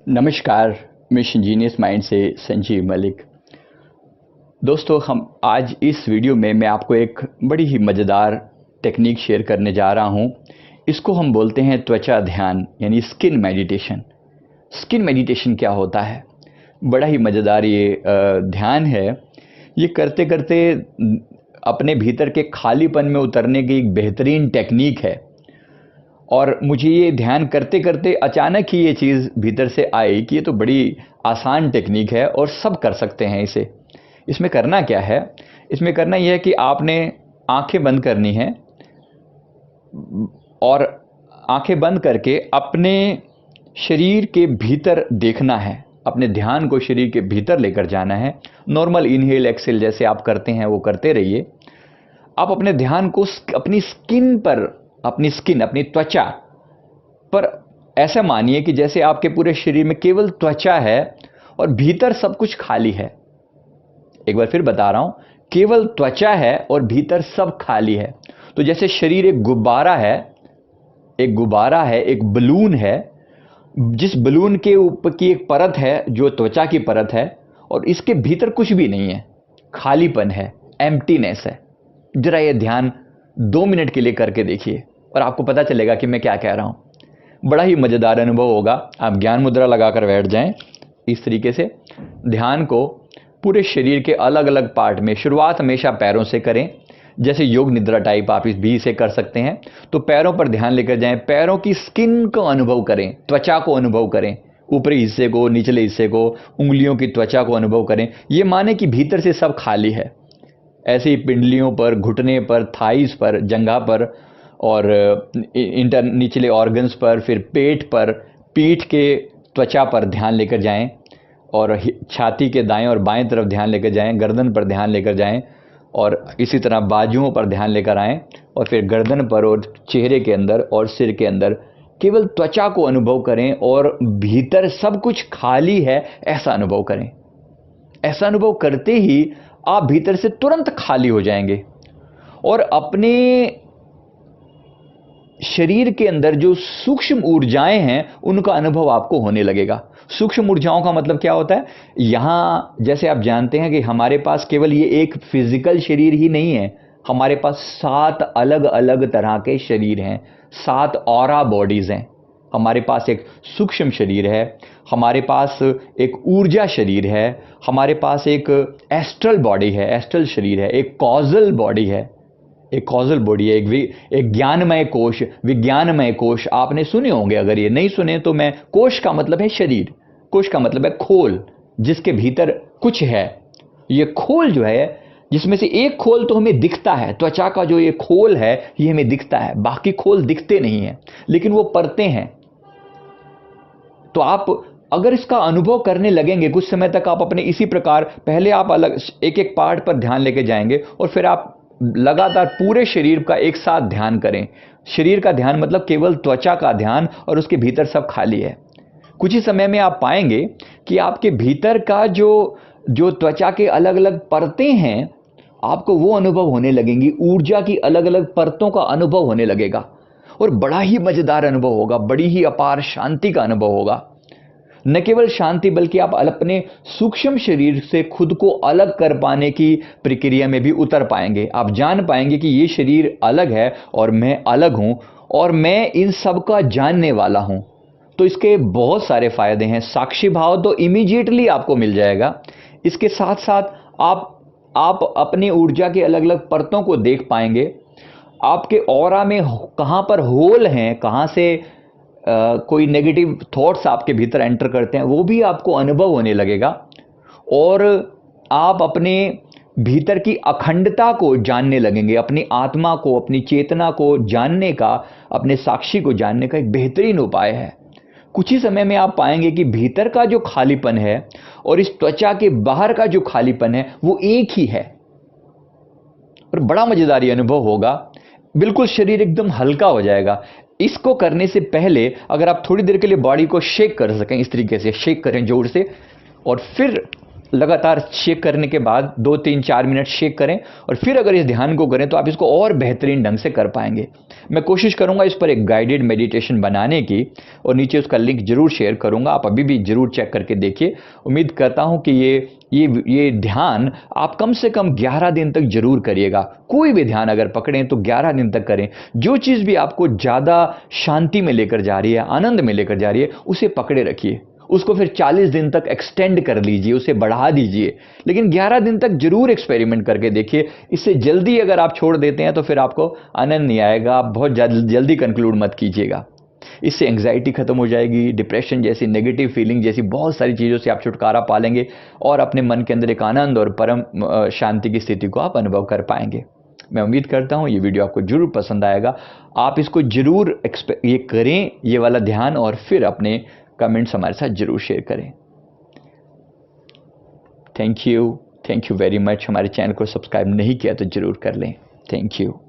नमस्कार। Mission genius mind से संजीव मलिक। दोस्तों, हम आज इस वीडियो में मैं आपको एक बड़ी ही मज़ेदार टेक्निक शेयर करने जा रहा हूं। इसको हम बोलते हैं त्वचा ध्यान, यानी स्किन मेडिटेशन। स्किन मेडिटेशन क्या होता है? बड़ा ही मज़ेदार ये ध्यान है। ये करते करते अपने भीतर के खालीपन में उतरने की एक बेहतरीन टेक्निक है। और मुझे ये ध्यान करते करते अचानक ही ये चीज़ भीतर से आई कि ये तो बड़ी आसान टेक्निक है और सब कर सकते हैं इसे। इसमें करना क्या है? इसमें करना यह है कि आपने आंखें बंद करनी है और आंखें बंद करके अपने शरीर के भीतर देखना है। अपने ध्यान को शरीर के भीतर लेकर जाना है। नॉर्मल इनहेल एक्सेल जैसे आप करते हैं वो करते रहिए। आप अपने ध्यान को अपनी स्किन पर, अपनी त्वचा पर ऐसा मानिए कि जैसे आपके पूरे शरीर में केवल त्वचा है और भीतर सब कुछ खाली है। एक बार फिर बता रहा हूं, केवल त्वचा है और भीतर सब खाली है। तो जैसे शरीर एक गुब्बारा है, एक बलून है, जिस बलून के ऊपर की एक परत है जो त्वचा की परत है, और इसके भीतर कुछ भी नहीं है, खालीपन है, एम्प्टीनेस है। जरा ये ध्यान 2 मिनट के लिए करके देखिए और आपको पता चलेगा कि मैं क्या कह रहा हूं। बड़ा ही मजेदार अनुभव होगा। आप ज्ञान मुद्रा लगाकर बैठ जाएं। इस तरीके से ध्यान को पूरे शरीर के अलग अलग पार्ट में, शुरुआत हमेशा पैरों से करें, जैसे योग निद्रा टाइप आप इस भी से कर सकते हैं। तो पैरों पर ध्यान लेकर जाएं, पैरों की स्किन को अनुभव करें, त्वचा को अनुभव करें, ऊपरी हिस्से को, निचले हिस्से को, उंगलियों की त्वचा को अनुभव करें। ये माने कि भीतर से सब खाली है। ऐसे ही पिंडलियों पर, घुटने पर, थाइस पर, जंघा पर और निचले ऑर्गन्स पर, फिर पेट पर, पीठ के त्वचा पर ध्यान लेकर जाएं और छाती के दाएं और बाएं तरफ ध्यान लेकर जाएं, गर्दन पर ध्यान लेकर जाएं और इसी तरह बाजुओं पर ध्यान लेकर आएं और फिर गर्दन पर और चेहरे के अंदर और सिर के अंदर केवल त्वचा को अनुभव करें और भीतर सब कुछ खाली है, ऐसा अनुभव करें। ऐसा अनुभव करते ही आप भीतर से तुरंत खाली हो जाएंगे और अपने शरीर के अंदर जो सूक्ष्म ऊर्जाएं हैं उनका अनुभव आपको होने लगेगा। सूक्ष्म ऊर्जाओं का मतलब क्या होता है? यहां जैसे आप जानते हैं कि हमारे पास केवल ये एक फिजिकल शरीर ही नहीं है, हमारे पास 7 अलग अलग तरह के शरीर हैं, 7 ऑरा बॉडीज हैं। हमारे पास एक सूक्ष्म शरीर है, हमारे पास एक ऊर्जा शरीर है, हमारे पास एक एस्ट्रल बॉडी है, एस्ट्रल शरीर है, एक कॉजल बॉडी है, एक ज्ञानमय कोश, विज्ञानमय कोश आपने सुने होंगे। अगर ये नहीं सुने तो मैं, कोश का मतलब है शरीर, कोश का मतलब है खोल, जिसके भीतर कुछ है। ये खोल जो है, जिसमें से एक खोल तो हमें दिखता है, त्वचा का जो ये खोल है ये हमें दिखता है, बाकी खोल दिखते नहीं है, लेकिन वो परतें हैं। तो आप अगर इसका अनुभव करने लगेंगे कुछ समय तक, आप अपने इसी प्रकार पहले आप अलग एक एक पार्ट पर ध्यान लेके जाएंगे और फिर आप लगातार पूरे शरीर का एक साथ ध्यान करें। शरीर का ध्यान मतलब केवल त्वचा का ध्यान और उसके भीतर सब खाली है। कुछ ही समय में आप पाएंगे कि आपके भीतर का जो त्वचा के अलग अलग परतें हैं, आपको वो अनुभव होने लगेंगी। ऊर्जा की अलग अलग परतों का अनुभव होने लगेगा और बड़ा ही मजेदार अनुभव होगा, बड़ी ही अपार शांति का अनुभव होगा। न केवल शांति, बल्कि आप अपने सूक्ष्म शरीर से खुद को अलग कर पाने की प्रक्रिया में भी उतर पाएंगे। आप जान पाएंगे कि ये शरीर अलग है और मैं अलग हूं और मैं इन सब का जानने वाला हूं। तो इसके बहुत सारे फायदे हैं। साक्षी भाव तो इमीडिएटली आपको मिल जाएगा। इसके साथ साथ आप अपनी ऊर्जा के अलग अलग परतों को देख पाएंगे। आपके ऑरा में कहां पर होल हैं, कहां से कोई नेगेटिव थॉट्स आपके भीतर एंटर करते हैं, वो भी आपको अनुभव होने लगेगा और आप अपने भीतर की अखंडता को जानने लगेंगे। अपनी आत्मा को, अपनी चेतना को जानने का, अपने साक्षी को जानने का एक बेहतरीन उपाय है। कुछ ही समय में आप पाएंगे कि भीतर का जो खालीपन है और इस त्वचा के बाहर का जो खालीपन है वो एक ही है और बड़ा मजेदार अनुभव होगा। बिल्कुल शरीर एकदम हल्का हो जाएगा। इसको करने से पहले अगर आप थोड़ी देर के लिए बॉडी को शेक कर सकें, इस तरीके से शेक करें जोर से, और फिर लगातार शेक करने के बाद 2-3-4 मिनट शेक करें और फिर अगर इस ध्यान को करें तो आप इसको और बेहतरीन ढंग से कर पाएंगे। मैं कोशिश करूंगा इस पर एक गाइडेड मेडिटेशन बनाने की और नीचे उसका लिंक जरूर शेयर करूंगा, आप अभी भी जरूर चेक करके देखिए। उम्मीद करता हूं कि ये ध्यान आप कम से कम 11 दिन तक जरूर करिएगा। कोई भी ध्यान अगर पकड़ें तो 11 दिन तक करें। जो चीज़ भी आपको ज़्यादा शांति में लेकर जा रही है, आनंद में लेकर जा रही है, उसे पकड़े रखिए। उसको फिर 40 दिन तक एक्सटेंड कर लीजिए, उसे बढ़ा दीजिए, लेकिन 11 दिन तक जरूर एक्सपेरिमेंट करके देखिए। इससे जल्दी अगर आप छोड़ देते हैं तो फिर आपको आनंद नहीं आएगा। आप बहुत जल्दी कंक्लूड मत कीजिएगा। इससे एंग्जाइटी खत्म हो जाएगी, डिप्रेशन जैसी नेगेटिव फीलिंग जैसी बहुत सारी चीज़ों से आप छुटकारा पा लेंगे और अपने मन के अंदर एक आनंद और परम शांति की स्थिति को आप अनुभव कर पाएंगे। मैं उम्मीद करता हूँ ये वीडियो आपको जरूर पसंद आएगा। आप इसको जरूर ये करें, ये वाला ध्यान, और फिर अपने कमेंट्स हमारे साथ जरूर शेयर करें। Thank you very much. हमारे चैनल को सब्सक्राइब नहीं किया तो जरूर कर लें। Thank you.